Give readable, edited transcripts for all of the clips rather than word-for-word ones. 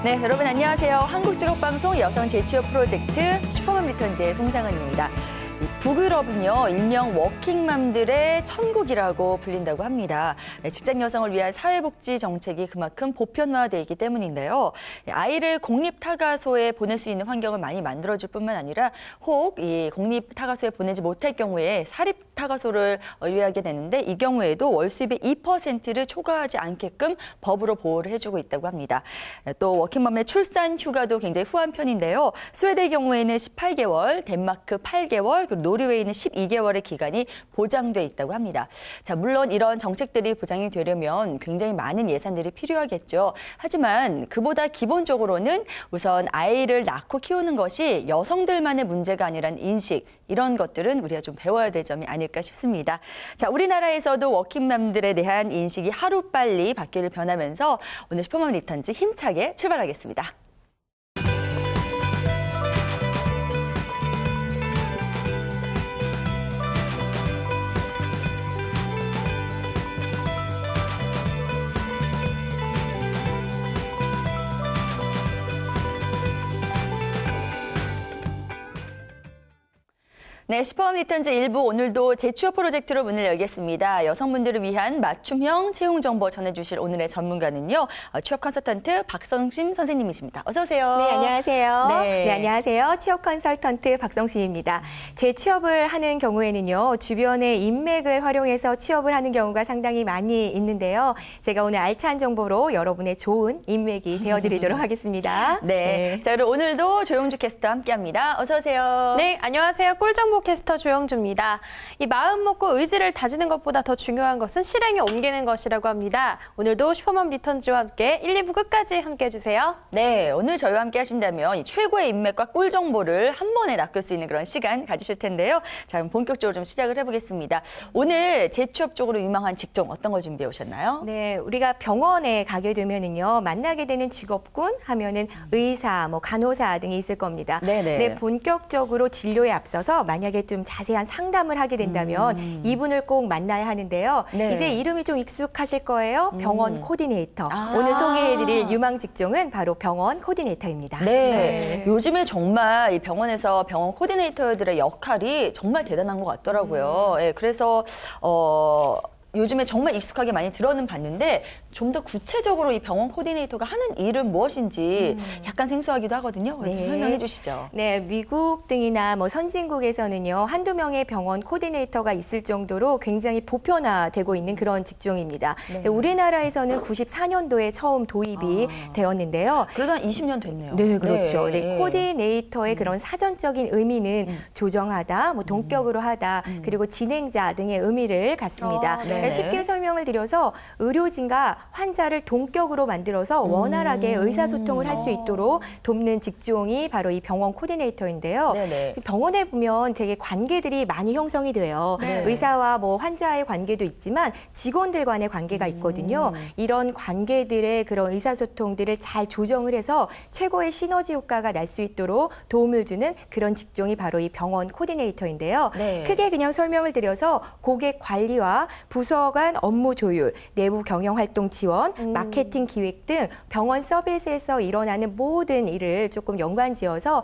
네, 여러분 안녕하세요. 한국직업방송 여성 재취업 프로젝트 슈퍼맘 리턴즈의 송상은입니다. 북유럽은요, 일명 워킹맘들의 천국이라고 불린다고 합니다. 직장 여성을 위한 사회복지 정책이 그만큼 보편화되어 있기 때문인데요. 아이를 공립타가소에 보낼 수 있는 환경을 많이 만들어줄 뿐만 아니라 혹 이 공립타가소에 보내지 못할 경우에 사립타가소를 의뢰하게 되는데 이 경우에도 월수입의 2%를 초과하지 않게끔 법으로 보호를 해주고 있다고 합니다. 또 워킹맘의 출산 휴가도 굉장히 후한 편인데요. 스웨덴의 경우에는 18개월, 덴마크 8개월, 그리고 노르웨이는 12개월의 기간이 보장돼 있다고 합니다. 자, 물론 이런 정책들이 보장이 되려면 굉장히 많은 예산들이 필요하겠죠. 하지만 그보다 기본적으로는 우선 아이를 낳고 키우는 것이 여성들만의 문제가 아니란 인식, 이런 것들은 우리가 좀 배워야 될 점이 아닐까 싶습니다. 자, 우리나라에서도 워킹맘들에 대한 인식이 하루빨리 바뀌를 변하면서 오늘 슈퍼맘 리턴즈 힘차게 출발하겠습니다. 네, 슈퍼맘 리턴즈 1부 오늘도 재취업 프로젝트로 문을 열겠습니다. 여성분들을 위한 맞춤형 채용 정보 전해주실 오늘의 전문가는요, 취업 컨설턴트 박성심 선생님이십니다. 어서 오세요. 네, 안녕하세요. 네, 안녕하세요. 취업 컨설턴트 박성심입니다. 재취업을 하는 경우에는요, 주변의 인맥을 활용해서 취업을 하는 경우가 상당히 많이 있는데요. 제가 오늘 알찬 정보로 여러분의 좋은 인맥이 되어드리도록 하겠습니다. 네. 자, 그럼 오늘도 조영주 캐스터와 함께합니다. 어서 오세요. 네, 안녕하세요. 꿀정보 캐스터 조영주입니다. 이 마음 먹고 의지를 다지는 것보다 더 중요한 것은 실행에 옮기는 것이라고 합니다. 오늘도 슈퍼맘 리턴즈와 함께 1, 2부 끝까지 함께해 주세요. 네, 오늘 저희와 함께 하신다면 이 최고의 인맥과 꿀 정보를 한 번에 낚을 수 있는 그런 시간 가지실 텐데요. 자, 그럼 본격적으로 좀 시작을 해보겠습니다. 오늘 재취업 쪽으로 유망한 직종 어떤 거 준비해 오셨나요? 네, 우리가 병원에 가게 되면은요, 만나게 되는 직업군 하면은 의사, 간호사 등이 있을 겁니다. 네네. 네, 본격적으로 진료에 앞서서 만약에 좀 자세한 상담을 하게 된다면 이분을 꼭 만나야 하는데요. 네. 이제 이름이 좀 익숙하실 거예요. 병원 코디네이터. 오늘 소개해드릴 유망 직종은 바로 병원 코디네이터입니다. 네. 요즘에 정말 이 병원에서 병원 코디네이터들의 역할이 정말 대단한 것 같더라고요. 예, 그래서 요즘에 정말 익숙하게 많이 들어는 봤는데 좀 더 구체적으로 이 병원 코디네이터가 하는 일은 무엇인지 약간 생소하기도 하거든요. 네. 설명해 주시죠. 네, 미국 등이나 선진국에서는요, 한두 명의 병원 코디네이터가 있을 정도로 굉장히 보편화되고 있는 그런 직종입니다. 네. 우리나라에서는 94년도에 처음 도입이 되었는데요. 그러다 한 20년 됐네요. 네, 그렇죠. 네. 네, 코디네이터의 그런 사전적인 의미는 조정하다, 동격으로 하다, 그리고 진행자 등의 의미를 갖습니다. 네. 쉽게 설명을 드려서 의료진과 환자를 동격으로 만들어서 원활하게 의사소통을 할 수 있도록 돕는 직종이 바로 이 병원 코디네이터인데요. 네네. 병원에 보면 되게 관계들이 많이 형성이 돼요. 네. 의사와 환자의 관계도 있지만 직원들 간의 관계가 있거든요. 이런 관계들의 그런 의사소통들을 잘 조정을 해서 최고의 시너지 효과가 날 수 있도록 도움을 주는 그런 직종이 바로 이 병원 코디네이터인데요. 네. 크게 그냥 설명을 드려서 고객 관리와 부서 간 업무 조율, 내부 경영 활동 지원, 마케팅 기획 등 병원 서비스에서 일어나는 모든 일을 조금 연관지어서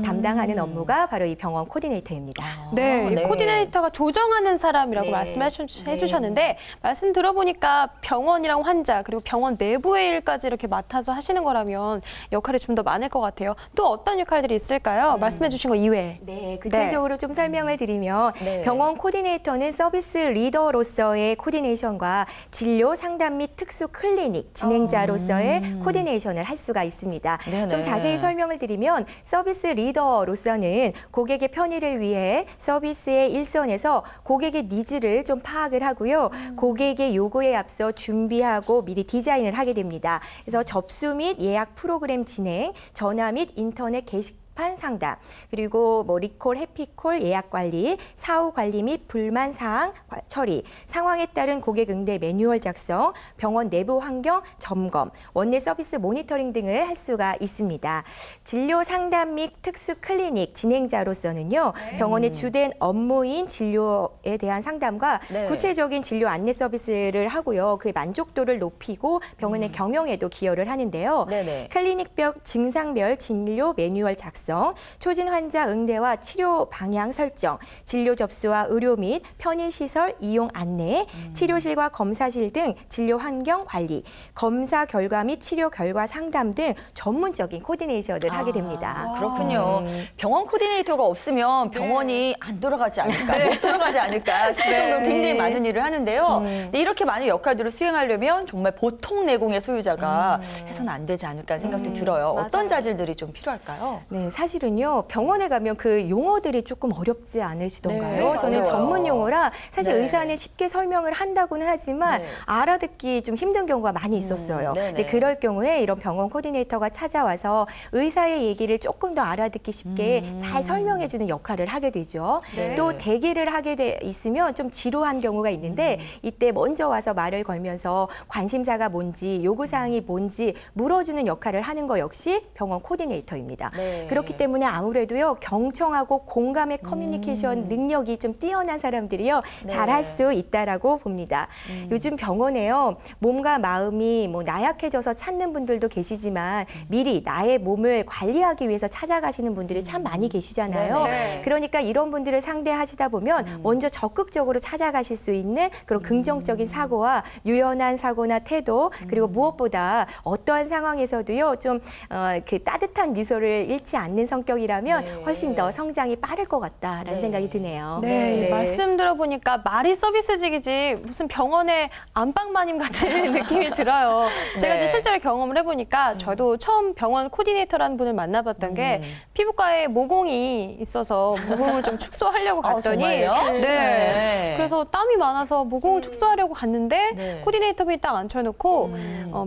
담당하는 업무가 바로 이 병원 코디네이터입니다. 네, 네. 코디네이터가 조정하는 사람이라고 네. 말씀해 주셨는데 말씀 들어보니까 병원이랑 환자 그리고 병원 내부의 일까지 이렇게 맡아서 하시는 거라면 역할이 좀 더 많을 것 같아요. 또 어떤 역할들이 있을까요? 말씀해 주신 거 이외에. 네, 구체적으로 좀 설명을 드리면 네. 병원 코디네이터는 서비스 리더로서의 코디네이션과 진료 상담 및 특수 클리닉 진행자로서의 코디네이션을 할 수가 있습니다. 네네. 좀 자세히 설명을 드리면 서비스 리더로서는 고객의 편의를 위해 서비스의 일선에서 고객의 니즈를 좀 파악을 하고요. 고객의 요구에 앞서 준비하고 미리 디자인을 하게 됩니다. 그래서 접수 및 예약 프로그램 진행, 전화 및 인터넷 적합한 상담, 그리고 뭐 리콜, 해피콜, 예약 관리, 사후 관리 및 불만 사항 처리, 상황에 따른 고객 응대 매뉴얼 작성, 병원 내부 환경 점검, 원내 서비스 모니터링 등을 할 수가 있습니다. 진료 상담 및 특수 클리닉 진행자로서는요, 병원의 주된 업무인 진료에 대한 상담과 네. 구체적인 진료 안내 서비스를 하고요. 그의 만족도를 높이고 병원의 경영에도 기여를 하는데요. 네네. 클리닉별 증상별 진료 매뉴얼 작성, 초진 환자 응대와 치료 방향 설정, 진료 접수와 의료 및 편의시설 이용 안내, 치료실과 검사실 등 진료 환경 관리, 검사 결과 및 치료 결과 상담 등 전문적인 코디네이션을 하게 됩니다. 그렇군요. 병원 코디네이터가 없으면 병원이 안 돌아가지 않을까, 못 돌아가지 않을까 싶을 정도로 굉장히 많은 일을 하는데요. 근데 이렇게 많은 역할들을 수행하려면 정말 보통 내공의 소유자가 해서는 안 되지 않을까 생각도 들어요. 어떤 맞아요. 자질들이 좀 필요할까요? 네, 사실은요, 병원에 가면 그 용어들이 조금 어렵지 않으시던가요? 네, 저는 맞아요. 전문 용어라 사실 네. 의사는 쉽게 설명을 한다고는 하지만 네. 알아듣기 좀 힘든 경우가 많이 있었어요. 네네. 근데 그럴 경우에 이런 병원 코디네이터가 찾아와서 의사의 얘기를 조금 더 알아듣기 쉽게 잘 설명해주는 역할을 하게 되죠. 네. 또 대기를 하게 돼 있으면 좀 지루한 경우가 있는데 이때 먼저 와서 말을 걸면서 관심사가 뭔지 요구사항이 뭔지 물어주는 역할을 하는 거 역시 병원 코디네이터입니다. 네. 그렇기 때문에 아무래도요, 경청하고 공감의 커뮤니케이션 능력이 좀 뛰어난 사람들이요, 네. 잘할 수 있다라고 봅니다. 요즘 병원에요, 몸과 마음이 뭐 나약해져서 찾는 분들도 계시지만 미리 나의 몸을 관리하기 위해서 찾아가시는 분들이 참 많이 계시잖아요. 네네. 그러니까 이런 분들을 상대하시다 보면 먼저 적극적으로 찾아가실 수 있는 그런 긍정적인 사고와 유연한 사고나 태도, 그리고 무엇보다 어떠한 상황에서도요, 좀 그 따뜻한 미소를 잃지 않는 성격이라면 네. 훨씬 더 성장이 빠를 것 같다라는 네. 생각이 드네요. 네, 말씀 들어보니까 말이 서비스직이지 무슨 병원의 안방마님 같은 느낌이 들어요. 제가 이제 네. 실제로 경험을 해보니까 저도 처음 병원 코디네이터라는 분을 만나봤던 게 피부과에 모공이 있어서 모공을 좀 축소하려고 아, 갔더니 정말요? 네. 네. 그래서 땀이 많아서 모공을 축소하려고 갔는데 네. 코디네이터분이 딱 앉혀놓고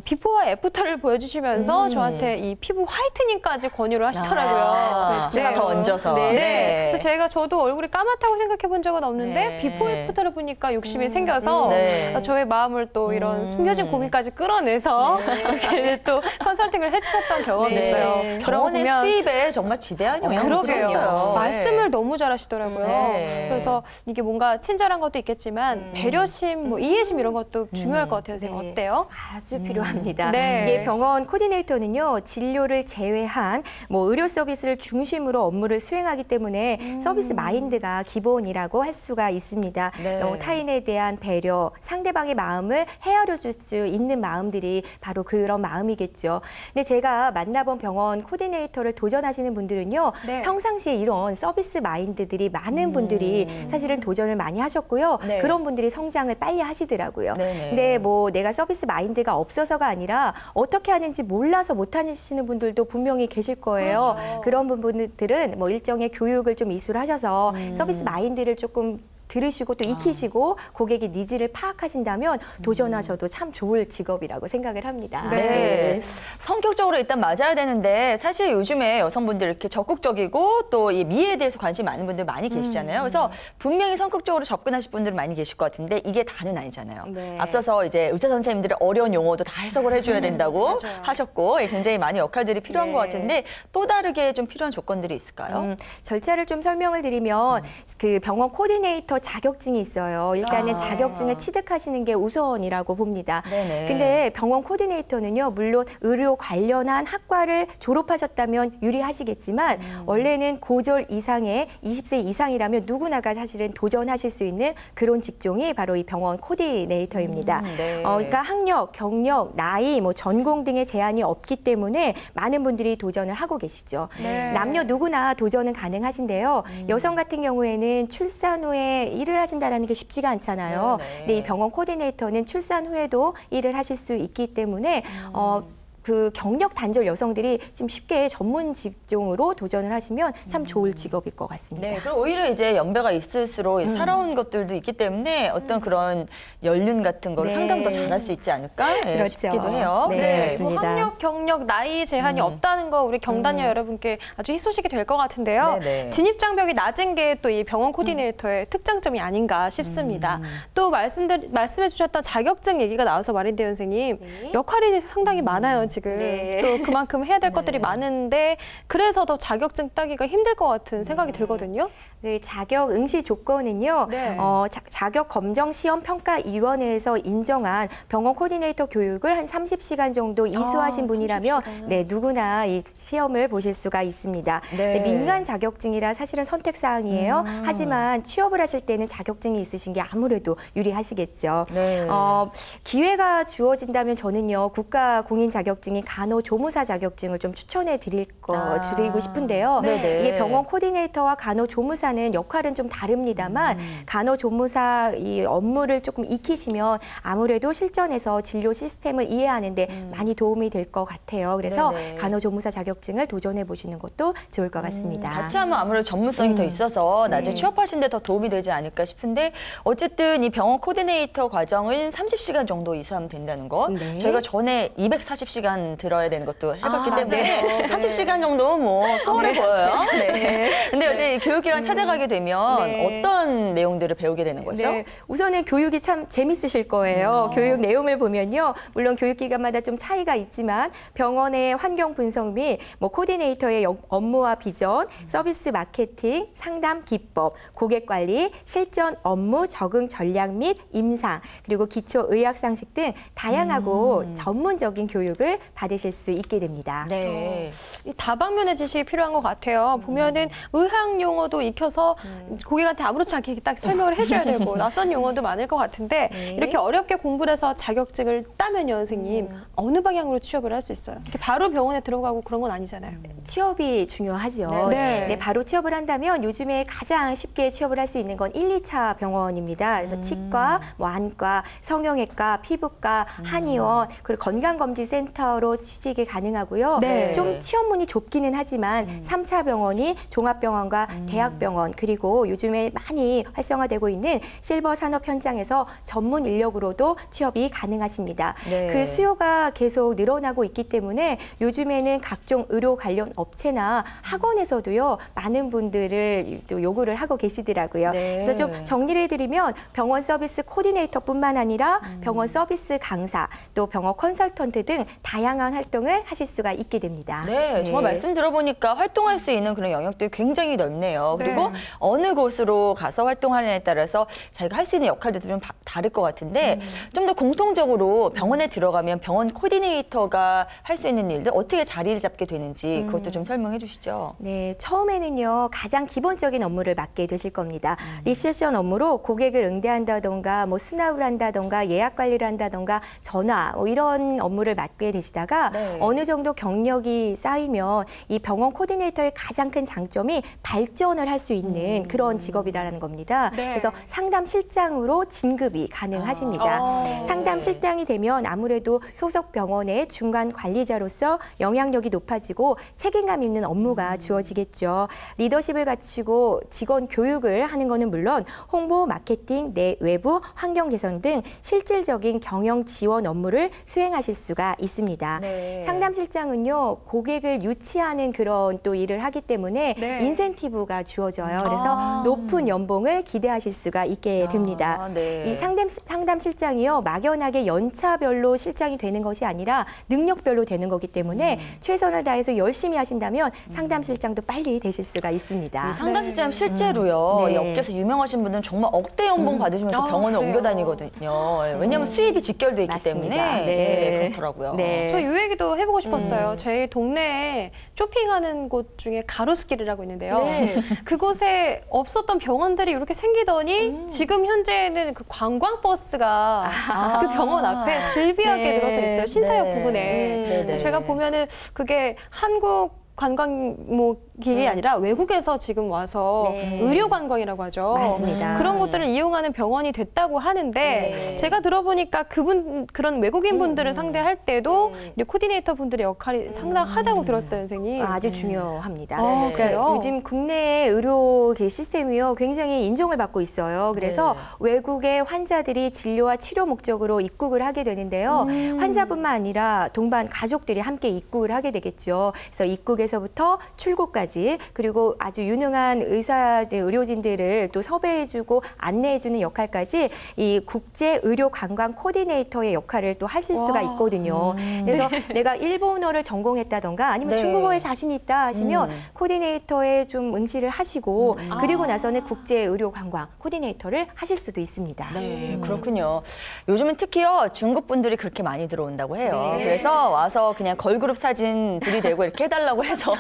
비포와 애프터를 보여주시면서 저한테 이 피부 화이트닝까지 권유를 하시더라고요. 제가 더 얹어서. 네. 그래서 저도 얼굴이 까맣다고 생각해 본 적은 없는데 네. 비포 애프터를 보니까 욕심이 생겨서 네. 저의 마음을 또 이런 숨겨진 고민까지 끌어내서 이렇게 또 컨설팅을 해주셨던 경험이 네. 있어요. 병원의 보면 수입에 정말 지대한 영향을 그러게요. 미쳤어요. 말씀을 너무 잘하시더라고요. 네. 그래서 이게 뭔가 친절한 것도 있겠지만 배려심, 뭐 이해심 이런 것도 중요할 것 같아요. 선생님 네. 어때요? 아주 필요합니다. 네. 이게 병원 코디네이터는요, 진료를 제외한 뭐 의료 서비스를 중심으로 업무를 수행하기 때문에 서비스 마인드가 기본이라고 할 수가 있습니다. 네. 타인에 대한 배려, 상대방의 마음을 헤아려 줄 수 있는 마음들이 바로 그런 마음이겠죠. 근데 제가 만나본 병원 코디네이터를 도전하시는 분들은요, 네. 평상시에 이런 서비스 마인드들이 많은 분들이 사실은 도전을 많이 하셨고요. 네. 그런 분들이 성장을 빨리 하시더라고요. 네네. 근데 뭐 내가 서비스 마인드가 없어서가 아니라 어떻게 하는지 몰라서 못 하시는 분들도 분명히 계실 거예요. 그런 분들은 뭐 일정의 교육을 좀 이수를 하셔서 서비스 마인드를 조금 들으시고 또 익히시고 고객의 니즈를 파악하신다면 도전하셔도 참 좋을 직업이라고 생각을 합니다. 네. 성격적으로 일단 맞아야 되는데 사실 요즘에 여성분들 이렇게 적극적이고 또 이 미에 대해서 관심이 많은 분들 많이 계시잖아요. 그래서 분명히 성격적으로 접근하실 분들 많이 계실 것 같은데 이게 다는 아니잖아요. 네. 앞서서 이제 의사 선생님들의 어려운 용어도 다 해석을 해줘야 된다고 하셨고 굉장히 많은 역할들이 필요한 네. 것 같은데 또 다르게 좀 필요한 조건들이 있을까요? 절차를 좀 설명을 드리면 그 병원 코디네이터 자격증이 있어요. 일단은 자격증을 취득하시는 게 우선이라고 봅니다. 네네. 근데 병원 코디네이터는요, 물론 의료 관련한 학과를 졸업하셨다면 유리하시겠지만 원래는 고졸 이상의 20세 이상이라면 누구나가 사실은 도전하실 수 있는 그런 직종이 바로 이 병원 코디네이터입니다. 네. 그러니까 학력, 경력, 나이, 뭐 전공 등의 제한이 없기 때문에 많은 분들이 도전을 하고 계시죠. 네. 남녀 누구나 도전은 가능하신데요. 여성 같은 경우에는 출산 후에 일을 하신다는 게 쉽지가 않잖아요. 네네. 근데 이 병원 코디네이터는 출산 후에도 일을 하실 수 있기 때문에 그 경력 단절 여성들이 좀 쉽게 전문 직종으로 도전을 하시면 참 좋을 직업일 것 같습니다. 네, 그리고 오히려 이제 연배가 있을수록 살아온 것들도 있기 때문에 어떤 그런 연륜 같은 걸 네. 상담 더 잘할 수 있지 않을까 그렇죠. 싶기도 해요. 네, 뭐 맞습니다. 학력, 경력, 나이 제한이 없다는 거 우리 경단녀 여러분께 아주 희소식이 될 것 같은데요. 네네. 진입 장벽이 낮은 게 또 이 병원 코디네이터의 특장점이 아닌가 싶습니다. 또 말씀해 주셨던 자격증 얘기가 나와서 말인데 선생님, 네. 역할이 상당히 많아요 지금. 네. 또 그만큼 해야 될 네. 것들이 많은데 그래서 더 자격증 따기가 힘들 것 같은 생각이 들거든요. 네, 자격 응시 조건은요. 네. 자격 검정 시험 평가 위원회에서 인정한 병원 코디네이터 교육을 한 30시간 정도 이수하신 분이라면 30시간. 네, 누구나 이 시험을 보실 수가 있습니다. 네. 네, 민간 자격증이라 사실은 선택 사항이에요. 하지만 취업을 하실 때는 자격증이 있으신 게 아무래도 유리하시겠죠. 네. 기회가 주어진다면 저는요, 국가 공인 자격증인 간호조무사 자격증을 좀 추천해 드리고 싶은데요. 네네. 이게 병원 코디네이터와 간호조무사는 역할은 좀 다릅니다만 간호조무사 이 업무를 조금 익히시면 아무래도 실전에서 진료 시스템을 이해하는데 많이 도움이 될 것 같아요. 그래서 네네. 간호조무사 자격증을 도전해 보시는 것도 좋을 것 같습니다. 같이 하면 아무래도 전문성이 더 있어서 나중에 취업하신 데 더 도움이 되지 않을까 싶은데 어쨌든 이 병원 코디네이터 과정은 30시간 정도 이수하면 된다는 거. 네. 저희가 전에 240시간 들어야 되는 것도 해봤기 아, 때문에 맞아요. 네. 30시간 정도 뭐 수월해 보여요. 네. 근데 어제 교육기관 찾아가게 되면 네. 어떤 내용들을 배우게 되는 거죠? 네, 우선은 교육이 참 재밌으실 거예요. 교육 내용을 보면요, 물론 교육기관마다 좀 차이가 있지만 병원의 환경 분석 및 뭐 코디네이터의 업무와 비전, 서비스 마케팅, 상담 기법, 고객 관리, 실전 업무 적응 전략 및 임상, 그리고 기초 의학 상식 등 다양하고 전문적인 교육을 받으실 수 있게 됩니다. 네. 이 다방면의 지식이 필요한 것 같아요. 보면은 의학 용어도 익혀서 고객한테 아무렇지 않게 딱 설명을 해줘야 되고 낯선 용어도 많을 것 같은데 네. 이렇게 어렵게 공부를 해서 자격증을 따면요, 선생님 어느 방향으로 취업을 할 수 있어요? 이렇게 바로 병원에 들어가고 그런 건 아니잖아요. 취업이 중요하죠. 네. 네, 바로 취업을 한다면 요즘에 가장 쉽게 취업을 할 수 있는 건 1, 2차 병원입니다. 그래서 치과, 뭐 안과, 성형외과, 피부과, 한의원, 그리고 건강검진센터로 취직이 가능하고요. 네. 좀 취업문이 좁기는 하지만 3차 병원이 종합병원과 대학병원, 그리고 요즘에 많이 활성화되고 있는 실버 산업 현장에서 전문 인력으로도 취업이 가능하십니다. 네. 그 수요가 계속 늘어나고 있기 때문에 요즘에는 각종 의료 관련 업체나 학원에서도요, 많은 분들을 또 요구를 하고 계시더라고요. 네. 그래서 좀 정리를 해드리면 병원 서비스 코디네이터뿐만 아니라 병원 서비스 강사, 또 병원 컨설턴트 등 다양한 활동을 하실 수가 있게 됩니다. 네, 정말 말씀 들어보니까 활동할 수 있는 그런 영역들이 굉장히 넓네요. 그리고 네. 어느 곳으로 가서 활동하느냐에 따라서 자기가 할 수 있는 역할들도 좀 다를 것 같은데 좀 더 공통적으로 병원에 들어가면 병원 코디네이터가 할 수 있는 일들 어떻게 자리를 잡게 되는지 그것도 좀 설명해 주시죠. 네, 처음에는요, 가장 기본적인 업무를 맡게 되실 겁니다. 리셉션 업무로 고객을 응대한다던가, 뭐 수납을 한다던가, 예약 관리를 한다던가, 전화, 뭐 이런 업무를 맡게 되시다가 네. 어느 정도 경력이 쌓이면 이 병원 코디네이터의 가장 큰 장점이 발전을 할 수 있는 그런 직업이라는 겁니다. 네. 그래서 상담실장으로 진급이 가능하십니다. 아. 상담실장이 되면 아무래도 소속 병원의 중간 관리자로서 영향력이 높아지고 책임감 있는 업무가 주어지겠죠. 리더십을 갖추고 직원 교육을 하는 거는 물론 홍보, 마케팅, 외부, 환경 개선 등 실질적인 경영 지원 업무를 수행하실 수가 있습니다. 네. 상담실장은요, 고객을 유치하는 그런 또 일을 하기 때문에 네. 인센티브가 주어져요. 그래서 아. 높은 연봉을 기대하실 수가 있게 됩니다. 아, 네. 이 상담실장이요, 막연하게 연차별로 실장이 되는 것이 아니라 능력별로 되는 거기 때문에 최선을 다해서 열심히 하신다면 상담실장도 빨리 되실 수가 있습니다. 이 상담실장 실제로요, 네. 이 업계에서 유명하신 분들은 정말 억대 연봉 받으시면서 아, 병원을 그래요? 옮겨 다니거든요. 왜냐하면 수입이 직결돼 있기 맞습니다. 때문에 네. 그렇더라고요. 네. 저 이 얘기도 해보고 싶었어요. 저희 동네에 쇼핑하는 곳 중에 가로수길이라고 있는데요. 네. 그곳에 없었던 병원들이 이렇게 생기더니 지금 현재는 그 관광버스가 그 병원 앞에 즐비하게 네. 늘어서 있어요. 신사역 네. 부근에. 네. 제가 보면은 그게 한국 관광 뭐 게 아니라 외국에서 지금 와서 네. 의료 관광이라고 하죠. 맞습니다. 그런 것들을 이용하는 병원이 됐다고 하는데 네. 제가 들어보니까 그런 외국인 분들을 상대할 때도 이 코디네이터 분들의 역할이 상당하다고 들었어요, 선생님. 아주 중요합니다. 아, 그래요? 요즘 국내 의료 시스템이요 굉장히 인정을 받고 있어요. 그래서 네. 외국의 환자들이 진료와 치료 목적으로 입국을 하게 되는데요. 환자뿐만 아니라 동반 가족들이 함께 입국을 하게 되겠죠. 그래서 입국에서부터 출국까지 그리고 아주 유능한 의료진들을 또 섭외해주고 안내해주는 역할까지 이 국제 의료 관광 코디네이터의 역할을 또 하실 수가 있거든요. 그래서 내가 일본어를 전공했다던가 아니면 네. 중국어에 자신이 있다 하시면 코디네이터에 좀 응시를 하시고 그리고 나서는 국제 의료 관광 코디네이터를 하실 수도 있습니다. 네, 그렇군요. 요즘은 특히요 중국 분들이 그렇게 많이 들어온다고 해요. 네. 그래서 와서 그냥 걸그룹 사진 들이대고 이렇게 해달라고 해서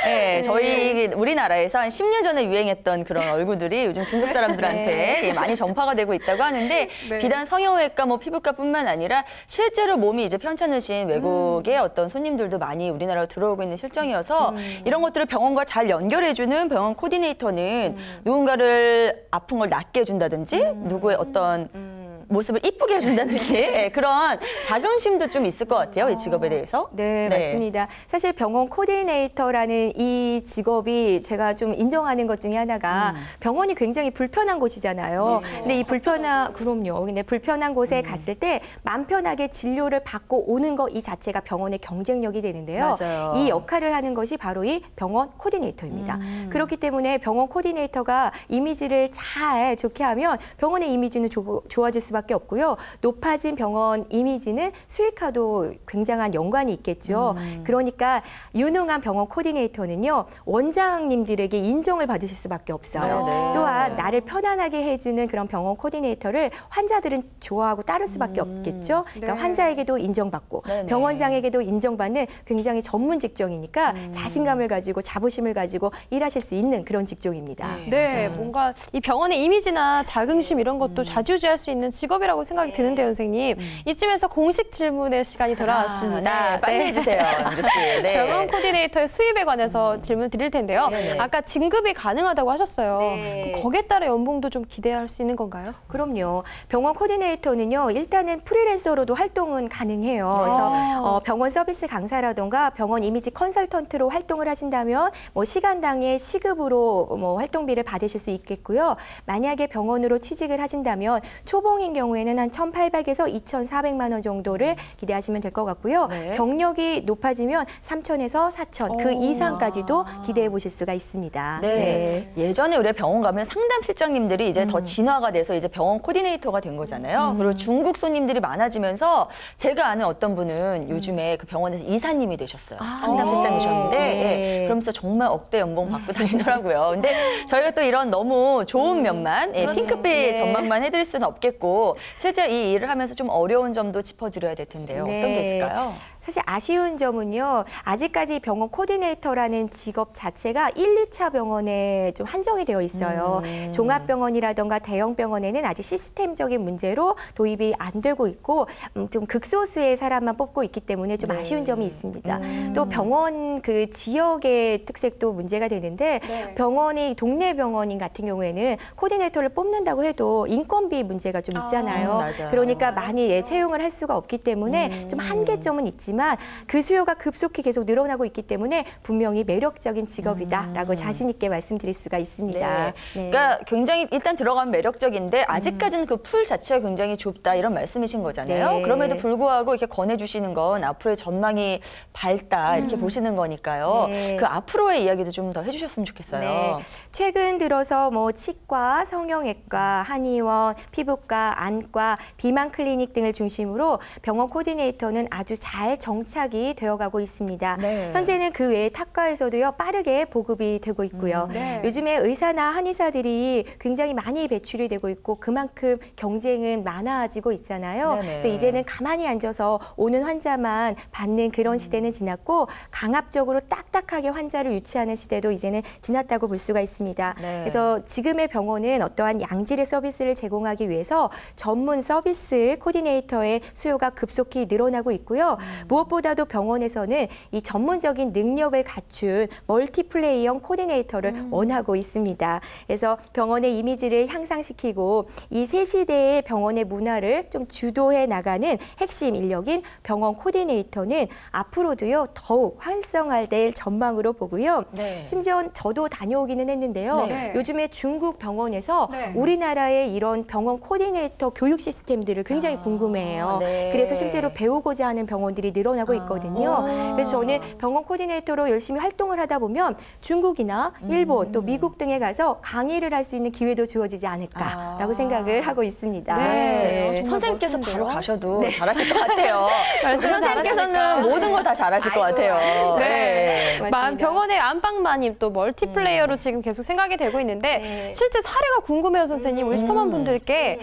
네, 저희 우리나라에서 한 10년 전에 유행했던 그런 얼굴들이 요즘 중국 사람들한테 많이 전파가 되고 있다고 하는데 비단 성형외과, 뭐 피부과뿐만 아니라 실제로 몸이 이제 편찮으신 외국의 어떤 손님들도 많이 우리나라로 들어오고 있는 실정이어서 이런 것들을 병원과 잘 연결해주는 병원 코디네이터는 누군가를 아픈 걸 낫게 해준다든지 누구의 어떤 모습을 이쁘게 해준다든지 예, 그런 자긍심도 좀 있을 것 같아요. 이 직업에 대해서. 네, 맞습니다. 사실 병원 코디네이터라는 이 직업이 제가 좀 인정하는 것 중에 하나가 병원이 굉장히 불편한 곳이잖아요. 근데 이 그럼요. 근데 불편한 곳에 갔을 때 맘 편하게 진료를 받고 오는 거 이 자체가 병원의 경쟁력이 되는데요. 맞아요. 이 역할을 하는 것이 바로 이 병원 코디네이터입니다. 그렇기 때문에 병원 코디네이터가 이미지를 잘 좋게 하면 병원의 이미지는 좋아질 수밖에 없고요. 높아진 병원 이미지는 수익화도 굉장한 연관이 있겠죠. 그러니까 유능한 병원 코디네이터는요. 원장님들에게 인정을 받으실 수밖에 없어요. 네. 또한 나를 편안하게 해주는 그런 병원 코디네이터를 환자들은 좋아하고 따를 수밖에 없겠죠. 그러니까 네. 환자에게도 인정받고 네네. 병원장에게도 인정받는 굉장히 전문 직종이니까 자신감을 가지고 자부심을 가지고 일하실 수 있는 그런 직종입니다. 네, 뭔가 이 병원의 이미지나 자긍심 이런 것도 좌지우지할 수 있는 직업이라고 생각이 드는데요, 선생님. 이쯤에서 공식 질문의 시간이 돌아왔습니다. 네, 빨리 해주세요, 연주 씨. 네. 병원 코디네이터의 수입에 관해서 질문 드릴 텐데요. 네네. 아까 진급이 가능하다고 하셨어요. 네. 그럼 거기에 따라 연봉도 좀 기대할 수 있는 건가요? 그럼요. 병원 코디네이터는요. 일단은 프리랜서로도 활동은 가능해요. 그래서 병원 서비스 강사라던가 병원 이미지 컨설턴트로 활동을 하신다면 뭐 시간당의 시급으로 뭐 활동비를 받으실 수 있겠고요. 만약에 병원으로 취직을 하신다면 초봉인 경우에는 한 1,800에서 2,400만 원 정도를 기대하시면 될 것 같고요. 네. 경력이 높아지면 3,000에서 4,000 그 이상까지도 기대해 보실 수가 있습니다. 네. 예전에 우리가 병원 가면 상담 실장님들이 이제 더 진화가 돼서 이제 병원 코디네이터가 된 거잖아요. 그리고 중국 손님들이 많아지면서 제가 아는 어떤 분은 요즘에 그 병원에서 이사님이 되셨어요. 상담 실장이셨는데 네. 예, 그러면서 정말 억대 연봉 받고 다니더라고요. 근데 저희가 또 이런 너무 좋은 면만, 예, 핑크빛 전망만 해드릴 수는 없겠고 실제 이 일을 하면서 좀 어려운 점도 짚어드려야 될 텐데요. 네. 어떤 게 있을까요? 사실 아쉬운 점은요. 아직까지 병원 코디네이터라는 직업 자체가 1, 2차 병원에 좀 한정이 되어 있어요. 종합병원이라던가 대형병원에는 아직 시스템적인 문제로 도입이 안 되고 있고 좀 극소수의 사람만 뽑고 있기 때문에 좀 아쉬운 점이 있습니다. 또 병원 그 지역의 특색도 문제가 되는데 병원이 동네 병원인 같은 경우에는 코디네이터를 뽑는다고 해도 인건비 문제가 좀 있잖아요. 맞아요. 그러니까 많이 채용을 할 수가 없기 때문에 좀 한계점은 있지만 그 수요가 급속히 계속 늘어나고 있기 때문에 분명히 매력적인 직업이다라고 자신 있게 말씀드릴 수가 있습니다. 네. 그러니까 굉장히 일단 들어가면 매력적인데 아직까지는 그 풀 자체가 굉장히 좁다 이런 말씀이신 거잖아요. 네. 그럼에도 불구하고 이렇게 권해주시는 건 앞으로의 전망이 밝다 이렇게 보시는 거니까요. 네. 그 앞으로의 이야기도 좀 더 해주셨으면 좋겠어요. 네. 최근 들어서 뭐 치과, 성형외과, 한의원, 피부과, 안과, 비만 클리닉 등을 중심으로 병원 코디네이터는 아주 잘 정착이 되어가고 있습니다. 네. 현재는 그 외에 탁과에서도요 빠르게 보급이 되고 있고요. 네. 요즘에 의사나 한의사들이 굉장히 많이 배출이 되고 있고 그만큼 경쟁은 많아지고 있잖아요. 네네. 그래서 이제는 가만히 앉아서 오는 환자만 받는 그런 시대는 지났고 강압적으로 딱딱하게 환자를 유치하는 시대도 이제는 지났다고 볼 수가 있습니다. 네. 그래서 지금의 병원은 어떠한 양질의 서비스를 제공하기 위해서 전문 서비스 코디네이터의 수요가 급속히 늘어나고 있고요. 무엇보다도 병원에서는 이 전문적인 능력을 갖춘 멀티플레이형 코디네이터를 원하고 있습니다. 그래서 병원의 이미지를 향상시키고 이 새 시대의 병원의 문화를 좀 주도해 나가는 핵심 인력인 병원 코디네이터는 앞으로도요 더욱 활성화될 전망으로 보고요. 네. 심지어 저도 다녀오기는 했는데요. 네. 요즘에 중국 병원에서 네. 우리나라의 이런 병원 코디네이터 교육 시스템들을 굉장히 궁금해해요. 네. 그래서 실제로 배우고자 하는 병원들이 늘어나고 있거든요. 그래서 저는 병원 코디네이터로 열심히 활동을 하다 보면 중국이나 일본 또 미국 등에 가서 강의를 할 수 있는 기회도 주어지지 않을까라고 생각을 하고 있습니다. 네. 정말 선생님께서 멋진데요? 바로 가셔도 잘하실 것 같아요. 말씀 선생님께서는 잘하시니까. 모든 걸 다 잘하실 것 같아요. 네. 맞습니다. 병원의 안방마님 또 멀티플레이어로 지금 계속 생각이 되고 있는데 네. 실제 사례가 궁금해요, 선생님. 우리 슈퍼맘 분들께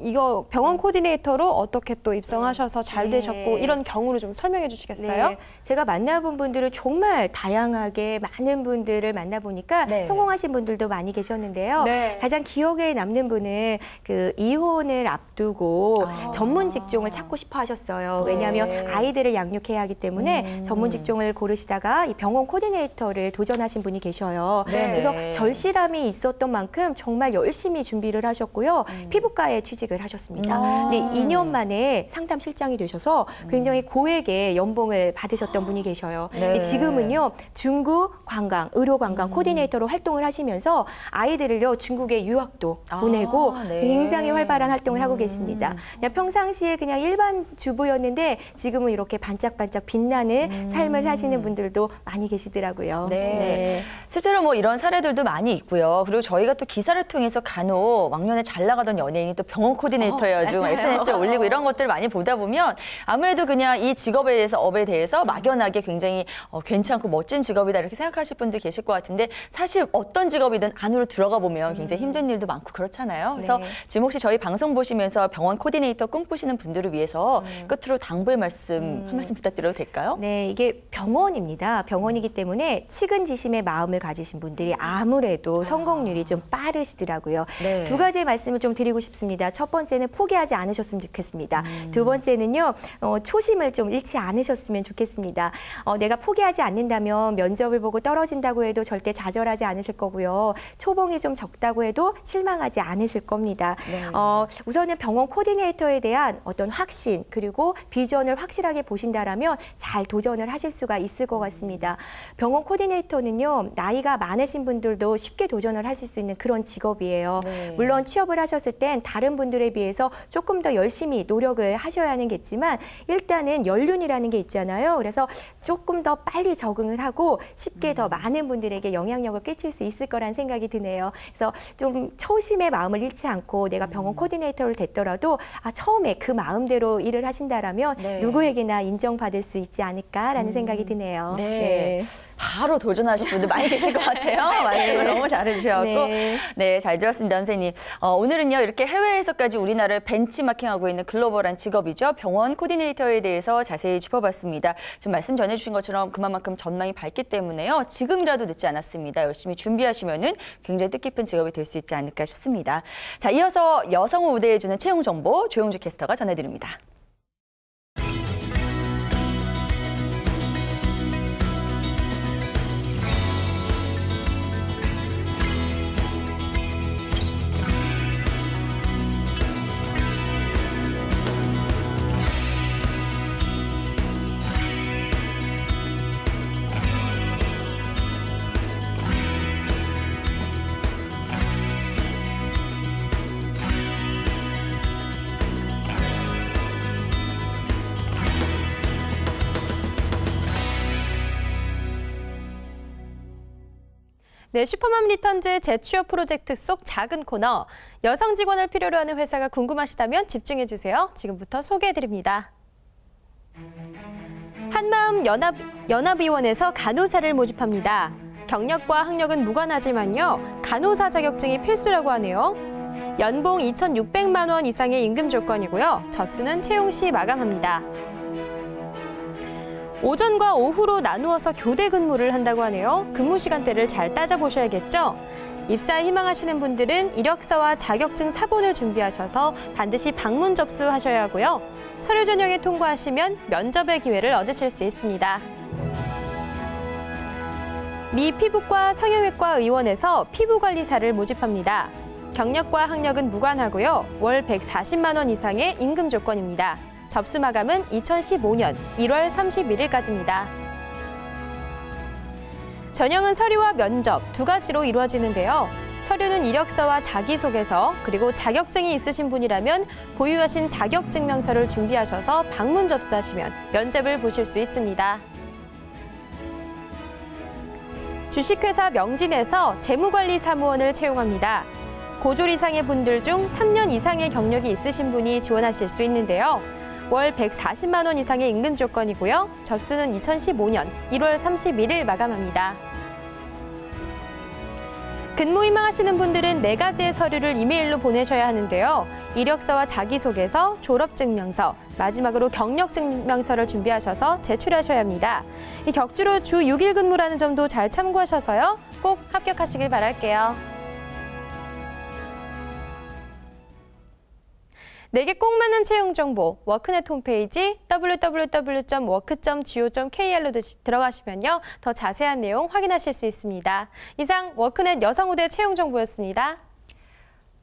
이거 병원 코디네이터로 어떻게 또 입성하셔서 잘 네. 되셨고 이런 경우를 좀 설명해 주시겠어요? 네, 제가 만나본 분들을 정말 다양하게 많은 분들을 만나보니까 네. 성공하신 분들도 많이 계셨는데요. 네. 가장 기억에 남는 분은 그 이혼을 앞두고 아. 전문 직종을 찾고 싶어 하셨어요. 왜냐하면 네. 아이들을 양육해야 하기 때문에 전문 직종을 고르시다가 이 병원 코디네이터를 도전하신 분이 계셔요. 네. 그래서 절실함이 있었던 만큼 정말 열심히 준비를 하셨고요. 피부과에 취직을 하셨습니다. 근데 2년 만에 상담 실장이 되셔서 굉장히 고액의 연봉을 받으셨던 분이 계셔요. 네. 지금은요 중국 관광, 의료 관광 코디네이터로 활동을 하시면서 아이들을요 중국에 유학도 보내고 네. 굉장히 활발한 활동을 하고 계십니다. 그냥 평상시에 그냥 일반 주부였는데 지금은 이렇게 반짝반짝 빛나는 삶을 사시는 분들도 많이 계시더라고요. 네. 실제로 뭐 이런 사례들도 많이 있고요. 그리고 저희가 또 기사를 통해서 간혹 왕년에 잘 나가던 연예인이 또 병원 코디네이터여가지고 맞아요. SNS에 올리고 이런 것들을 많이 보다 보면 아무래도 그냥 이 직업에 대해서 업에 대해서 막연하게 굉장히 괜찮고 멋진 직업이다 이렇게 생각하실 분도 계실 것 같은데 사실 어떤 직업이든 안으로 들어가 보면 굉장히 힘든 일도 많고 그렇잖아요. 그래서 네. 지금 혹시 저희 방송 보시면서 병원 코디네이터 꿈꾸시는 분들을 위해서 끝으로 당부의 말씀 한 말씀 부탁드려도 될까요? 네, 이게 병원입니다. 병원이기 때문에 측은지심의 마음을 가지신 분들이 아무래도 성공률이 좀 빠르시더라고요. 네. 두 가지 말씀을 좀 드리고 싶습니다. 첫 번째는 포기하지 않으셨으면 좋겠습니다. 두 번째는요, 초심을 좀 잃지 않으셨으면 좋겠습니다. 내가 포기하지 않는다면 면접을 보고 떨어진다고 해도 절대 좌절하지 않으실 거고요. 초봉이 좀 적다고 해도 실망하지 않으실 겁니다. 네. 우선은 병원 코디네이터에 대한 어떤 확신 그리고 비전을 확실하게 보신다라면 잘 도전을 하실 수가 있을 것 같습니다. 병원 코디네이터는요, 나이가 많으신 분들도 쉽게 도전을 하실 수 있는 그런 직업이에요. 네. 물론 취업을 하셨을 땐 다른 분들에 비해서 조금 더 열심히 노력을 하셔야 하는겠지만 일단은 연륜이라는 게 있잖아요. 그래서 조금 더 빨리 적응을 하고 쉽게 더 많은 분들에게 영향력을 끼칠 수 있을 거란 생각이 드네요. 그래서 좀 초심의 마음을 잃지 않고 내가 병원 코디네이터를 됐더라도 처음에 그 마음대로 일을 하신다라면 네. 누구에게나 인정받을 수 있지 않을까라는 생각이 드네요. 네. 바로 도전하실 분들 많이 계실 것 같아요. 말씀을 너무 잘해주셔서. 네. 네, 잘 들었습니다, 선생님. 오늘은요, 이렇게 해외에서까지 우리나라를 벤치마킹하고 있는 글로벌한 직업이죠. 병원 코디네이터에 대해서 자세히 짚어봤습니다. 지금 말씀 전해주신 것처럼 그만큼 전망이 밝기 때문에요. 지금이라도 늦지 않았습니다. 열심히 준비하시면은 굉장히 뜻깊은 직업이 될 수 있지 않을까 싶습니다. 자, 이어서 여성을 우대해주는 채용 정보 조용주 캐스터가 전해드립니다. 네, 슈퍼맘 리턴즈 재취업 프로젝트 속 작은 코너. 여성 직원을 필요로 하는 회사가 궁금하시다면 집중해 주세요. 지금부터 소개해 드립니다. 한마음 연합의원에서 간호사를 모집합니다. 경력과 학력은 무관하지만요. 간호사 자격증이 필수라고 하네요. 연봉 2,600만 원 이상의 임금 조건이고요. 접수는 채용 시 마감합니다. 오전과 오후로 나누어서 교대 근무를 한다고 하네요. 근무 시간대를 잘 따져보셔야겠죠? 입사 희망하시는 분들은 이력서와 자격증 사본을 준비하셔서 반드시 방문 접수하셔야 하고요. 서류 전형에 통과하시면 면접의 기회를 얻으실 수 있습니다. 미 피부과 성형외과 의원에서 피부관리사를 모집합니다. 경력과 학력은 무관하고요. 월 140만 원 이상의 임금 조건입니다. 접수 마감은 2015년 1월 31일까지입니다. 전형은 서류와 면접 두 가지로 이루어지는데요. 서류는 이력서와 자기소개서, 그리고 자격증이 있으신 분이라면 보유하신 자격증명서를 준비하셔서 방문 접수하시면 면접을 보실 수 있습니다. 주식회사 명진에서 재무관리 사무원을 채용합니다. 고졸 이상의 분들 중 3년 이상의 경력이 있으신 분이 지원하실 수 있는데요. 월 140만 원 이상의 임금 조건이고요. 접수는 2015년 1월 31일 마감합니다. 근무 희망하시는 분들은 4가지의 서류를 이메일로 보내셔야 하는데요. 이력서와 자기소개서, 졸업증명서, 마지막으로 경력증명서를 준비하셔서 제출하셔야 합니다. 이 격주로 주 6일 근무라는 점도 잘 참고하셔서요. 꼭 합격하시길 바랄게요. 내게 꼭 맞는 채용 정보, 워크넷 홈페이지 www.work.go.kr로 들어가시면요. 더 자세한 내용 확인하실 수 있습니다. 이상 워크넷 여성우대 채용 정보였습니다.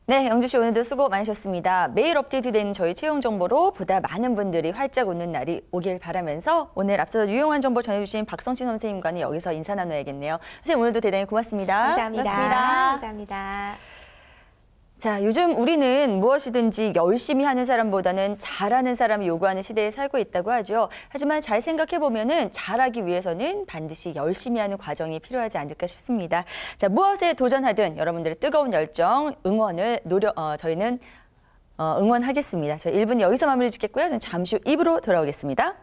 네, 영주 씨 오늘도 수고 많으셨습니다. 매일 업데이트되는 저희 채용 정보로 보다 많은 분들이 활짝 웃는 날이 오길 바라면서 오늘 앞서서 유용한 정보 전해주신 박성신 선생님과는 여기서 인사 나눠야겠네요. 선생님 오늘도 대단히 고맙습니다. 감사합니다. 감사합니다. 자, 요즘 우리는 무엇이든지 열심히 하는 사람보다는 잘하는 사람이 요구하는 시대에 살고 있다고 하죠. 하지만 잘 생각해보면은 잘하기 위해서는 반드시 열심히 하는 과정이 필요하지 않을까 싶습니다. 자, 무엇에 도전하든 여러분들의 뜨거운 열정, 응원을 저희는 응원하겠습니다. 저희 1분 여기서 마무리 짓겠고요. 저는 잠시 후 2부로 돌아오겠습니다.